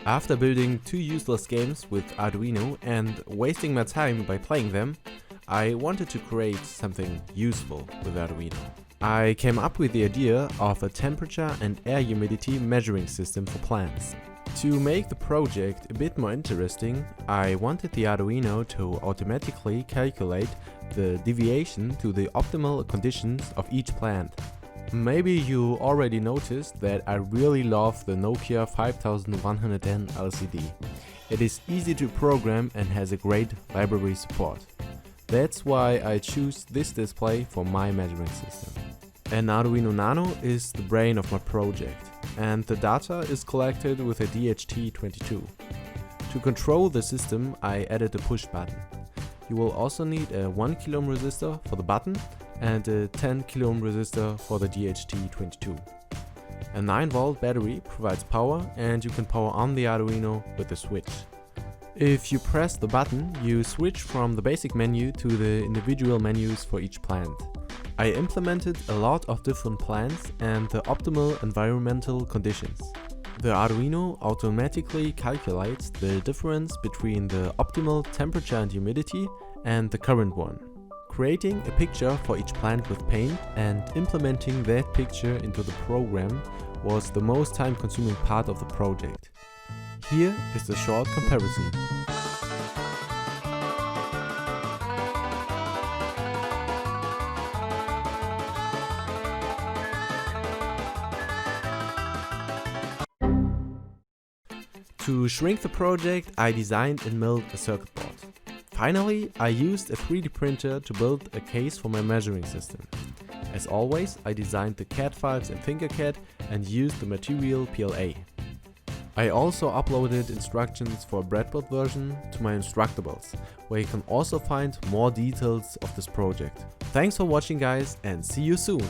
After building 2 useless games with Arduino and wasting my time by playing them, I wanted to create something useful with Arduino. I came up with the idea of a temperature and air humidity measuring system for plants. To make the project a bit more interesting, I wanted the Arduino to automatically calculate the deviation to the optimal conditions of each plant. Maybe you already noticed that I really love the Nokia5110 LCD. It is easy to program and has a great library support. That's why I choose this display for my measuring system. An Arduino Nano is the brain of my project, and the data is collected with a DHT22. To control the system, I added a push button. You will also need a 1 kΩ resistor for the button and a 10 kΩ resistor for the DHT22. A 9-volt battery provides power, and you can power on the Arduino with a switch. If you press the button, you switch from the basic menu to the individual menus for each plant. I implemented a lot of different plants and the optimal environmental conditions. The Arduino automatically calculates the difference between the optimal temperature and humidity and the current one. Creating a picture for each plant with paint and implementing that picture into the program was the most time-consuming part of the project. Here is a short comparison. To shrink the project, I designed and milled a circuit board. Finally, I used a 3D printer to build a case for my measuring system. As always, I designed the CAD files in Tinkercad and used the material PLA. I also uploaded instructions for a breadboard version to my Instructables, where you can also find more details of this project. Thanks for watching, guys, and see you soon!